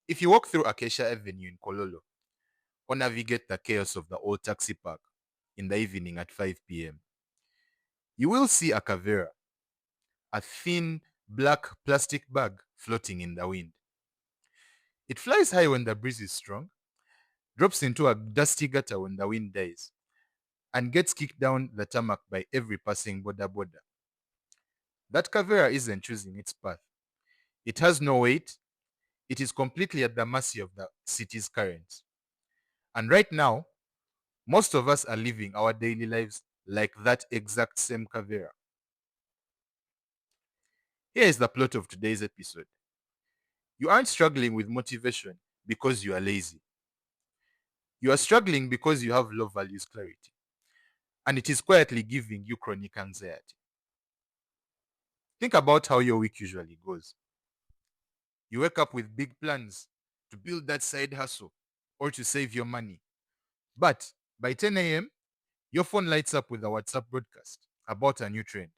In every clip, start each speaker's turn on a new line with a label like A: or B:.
A: If you walk through Acacia Avenue in Kololo or navigate the chaos of the old taxi park in the evening at 5 p.m., you will see a kaveera, a thin black plastic bag floating in the wind. It flies high when the breeze is strong, drops into a dusty gutter when the wind dies, and gets kicked down the tarmac by every passing boda. That kaveera isn't choosing its path. It has no weight. It is completely at the mercy of the city's currents. And right now, most of us are living our daily lives like that exact same kaveera. Here is the plot of today's episode. You aren't struggling with motivation because you are lazy. You are struggling because you have low values clarity, and it is quietly giving you chronic anxiety. Think about how your week usually goes. You wake up with big plans to build that side hustle or to save your money. But by 10 a.m., your phone lights up with a WhatsApp broadcast about a new trend.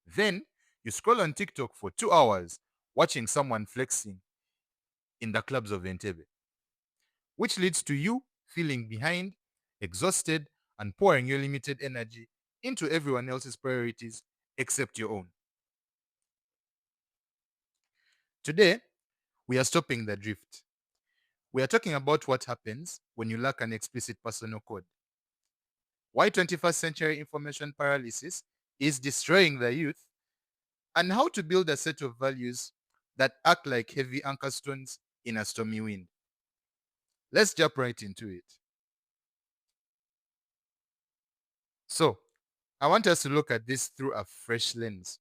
A: Then you scroll on TikTok for 2 hours watching someone flexing in the clubs of Entebbe, which leads to you feeling behind, exhausted, and pouring your limited energy into everyone else's priorities except your own. Today, we are stopping the drift. We are talking about what happens when you lack an explicit personal code. Why 21st century information paralysis is destroying the youth, and how to build a set of values that act like heavy anchor stones in a stormy wind. Let's jump right into it. So, I want us to look at this through a fresh lens.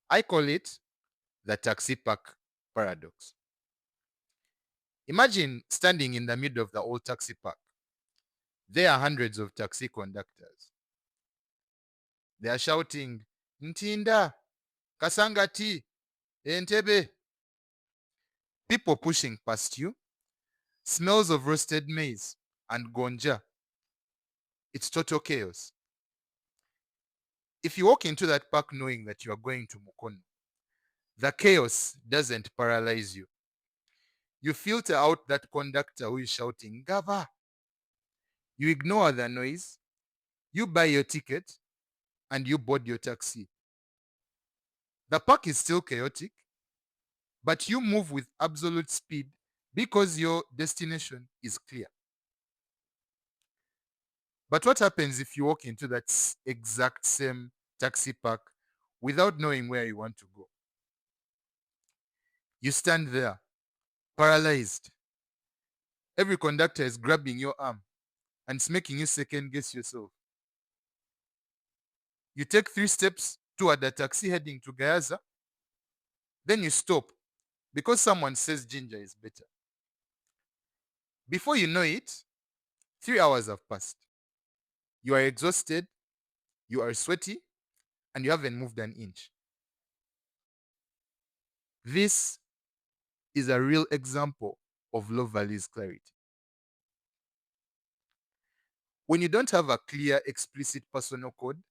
A: I call it the taxi park paradox. Imagine standing in the middle of the old taxi park. There are hundreds of taxi conductors. They are shouting, Ntinda, Kasangati, Entebbe. People pushing past you, smells of roasted maize and gonja. It's total chaos. If you walk into that park knowing that you are going to Mukono, the chaos doesn't paralyze you. You filter out that conductor who is shouting, Gava. You ignore the noise, you buy your ticket, and you board your taxi. The park is still chaotic, but you move with absolute speed because your destination is clear. But what happens if you walk into that exact same taxi park without knowing where you want to go? You stand there, paralyzed. Every conductor is grabbing your arm and it's making you second guess yourself. You take 3 steps toward the taxi heading to Gayaza, then you stop because someone says ginger is better. Before you know it, 3 hours have passed. You are exhausted, you are sweaty, and you haven't moved an inch. This is a real example of low values clarity. When you don't have a clear, explicit personal code,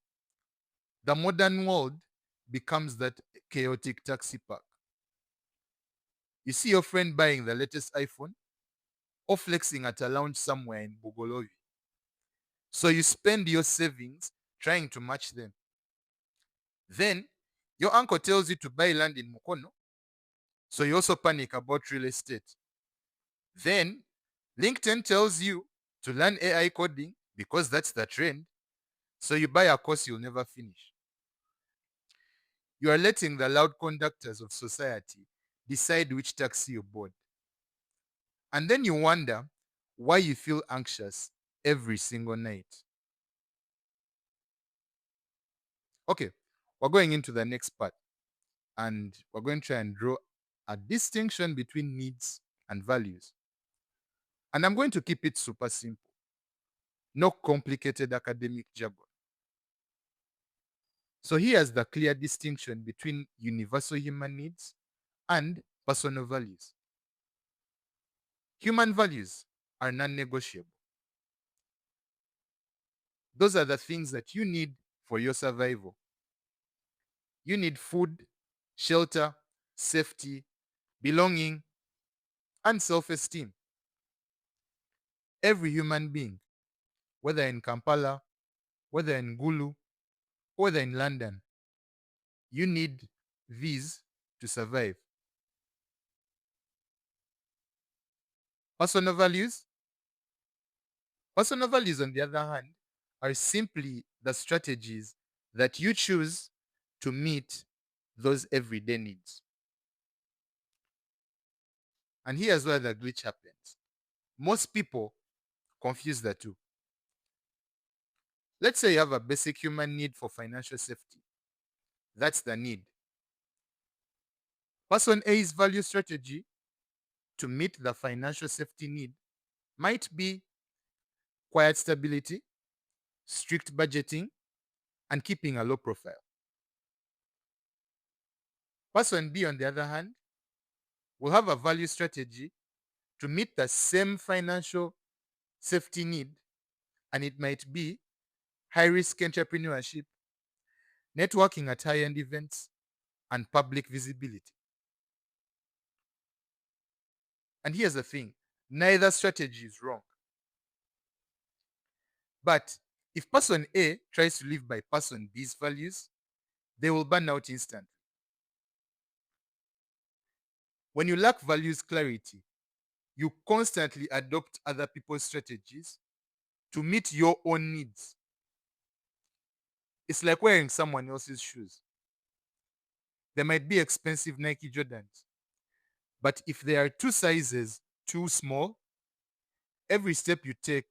A: the modern world becomes that chaotic taxi park. You see your friend buying the latest iPhone or flexing at a lounge somewhere in Bugolovi. So you spend your savings trying to match them. Then your uncle tells you to buy land in Mukono, so you also panic about real estate. Then LinkedIn tells you to learn AI coding because that's the trend, so you buy a course you'll never finish. You are letting the loud conductors of society decide which taxi you board. And then you wonder why you feel anxious every single night. Okay, we're going into the next part and we're going to try and draw a distinction between needs and values. And I'm going to keep it super simple. No complicated academic jargon. So here's the clear distinction between universal human needs and personal values. Human values are non-negotiable. Those are the things that you need for your survival. You need food, shelter, safety, belonging, and self-esteem. Every human being, whether in Kampala, whether in Gulu, whether in London, you need these to survive. Personal values. Personal values, on the other hand, are simply the strategies that you choose to meet those everyday needs. And here's where the glitch happens. Most people confuse the two. Let's say you have a basic human need for financial safety. That's the need. Person A's value strategy to meet the financial safety need might be quiet stability, strict budgeting, and keeping a low profile. Person B, on the other hand, will have a value strategy to meet the same financial safety need, and it might be high risk entrepreneurship, networking at high end events, and public visibility. And here's the thing, neither strategy is wrong. But if person A tries to live by person B's values, they will burn out instantly. When you lack values clarity, you constantly adopt other people's strategies to meet your own needs. It's like wearing someone else's shoes. They might be expensive Nike Jordans, but if they are two sizes too small, every step you take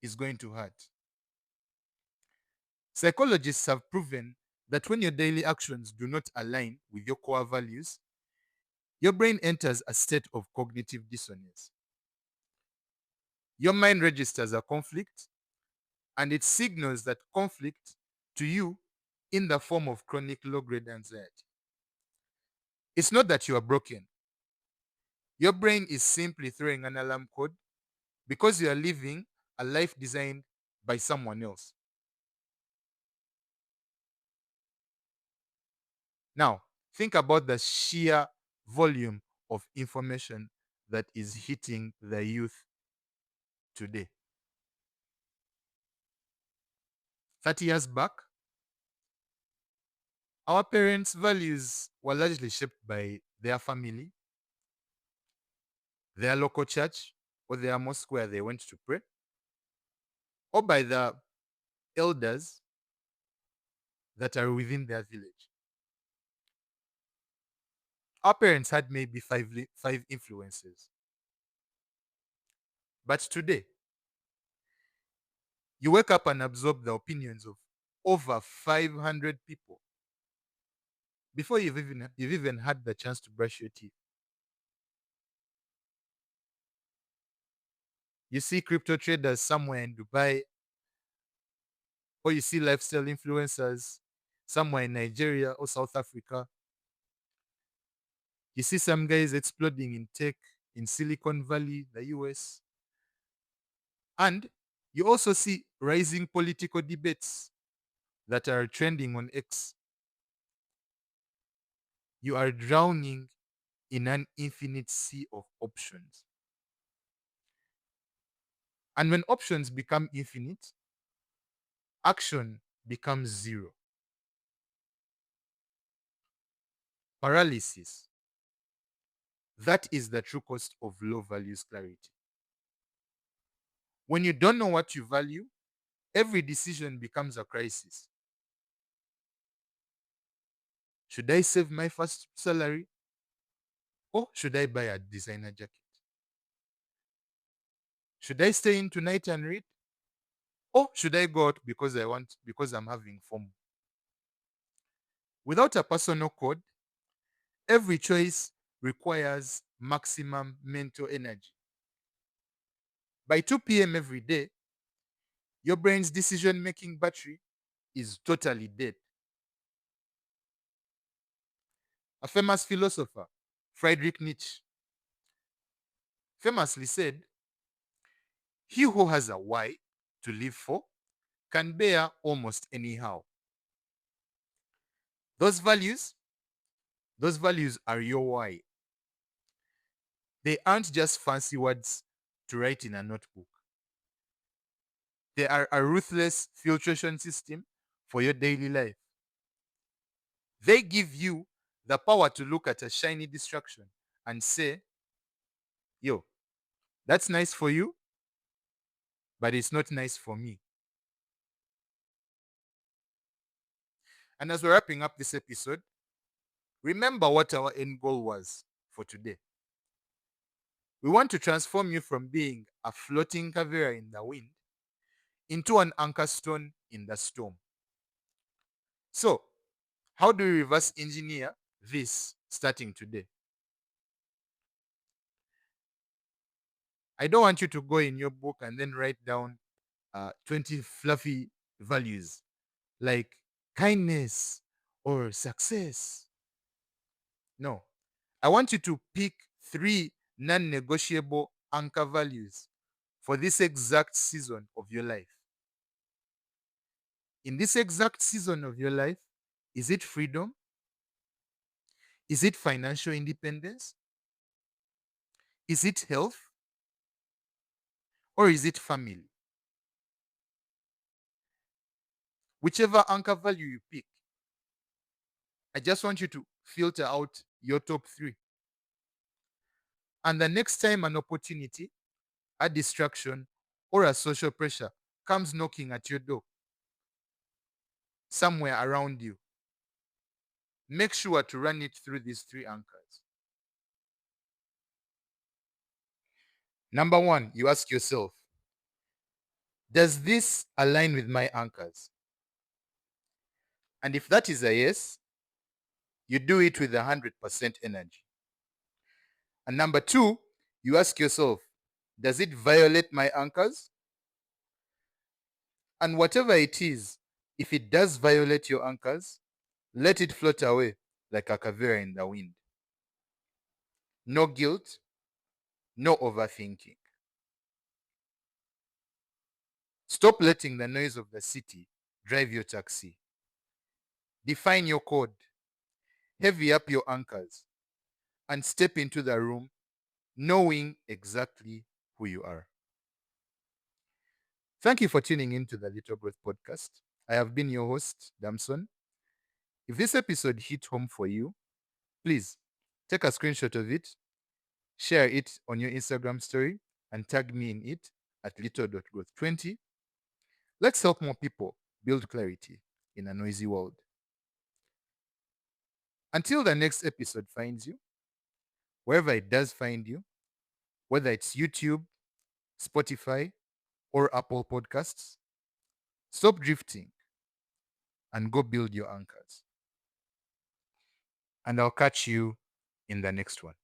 A: is going to hurt. Psychologists have proven that when your daily actions do not align with your core values, your brain enters a state of cognitive dissonance. Your mind registers a conflict, and it signals that conflict to you in the form of chronic low-grade anxiety. It's not that you are broken. Your brain is simply throwing an alarm code because you are living a life designed by someone else. Now, think about the sheer volume of information that is hitting the youth today. 30 years back, our parents' values were largely shaped by their family, their local church, or their mosque where they went to pray, or by the elders that are within their village. Our parents had maybe five influences. But today, you wake up and absorb the opinions of over 500 people before you've even had the chance to brush your teeth. You see crypto traders somewhere in Dubai, or you see lifestyle influencers somewhere in Nigeria or South Africa. You see some guys exploding in tech in Silicon Valley, the US. And you also see rising political debates that are trending on X. You are drowning in an infinite sea of options. And when options become infinite, action becomes zero. Paralysis. That is the true cost of low values clarity. When you don't know what you value, every decision becomes a crisis. Should I save my first salary? Or should I buy a designer jacket? Should I stay in tonight and read? Or should I go out because I'm having FOMO? Without a personal code, every choice requires maximum mental energy. By 2 p.m. every day, your brain's decision-making battery is totally dead. A famous philosopher, Friedrich Nietzsche, famously said, "He who has a why to live for can bear almost anyhow." Those values are your why. They aren't just fancy words to write in a notebook. They are a ruthless filtration system for your daily life. They give you the power to look at a shiny distraction and say, yo, that's nice for you, but it's not nice for me. And as we're wrapping up this episode, remember what our end goal was for today. We want to transform you from being a floating kaveera in the wind into an anchor stone in the storm. So, how do we reverse engineer this starting today? I don't want you to go in your book and then write down 20 fluffy values like kindness or success. No. I want you to pick 3 non negotiable anchor values for this exact season of your life. In this exact season of your life, is it freedom? Is it financial independence? Is it health? Or is it family? Whichever anchor value you pick, I just want you to filter out your top 3. And the next time an opportunity, a distraction, or a social pressure comes knocking at your door, somewhere around you, make sure to run it through these 3 anchors. Number 1, you ask yourself, does this align with my anchors? And if that is a yes, you do it with 100% energy. And number 2, you ask yourself, does it violate my anchors? And whatever it is, if it does violate your anchors, let it float away like a kaveera in the wind. No guilt, no overthinking. Stop letting the noise of the city drive your taxi. Define your code, heavy up your anchors, and step into the room knowing exactly who you are. Thank you for tuning in to the Little Growth Podcast. I have been your host, Damson. If this episode hit home for you, please take a screenshot of it, share it on your Instagram story, and tag me in it at little.growth20. Let's help more people build clarity in a noisy world. Until the next episode finds you, wherever it does find you, whether it's YouTube, Spotify, or Apple Podcasts, stop drifting and go build your anchors. And I'll catch you in the next one.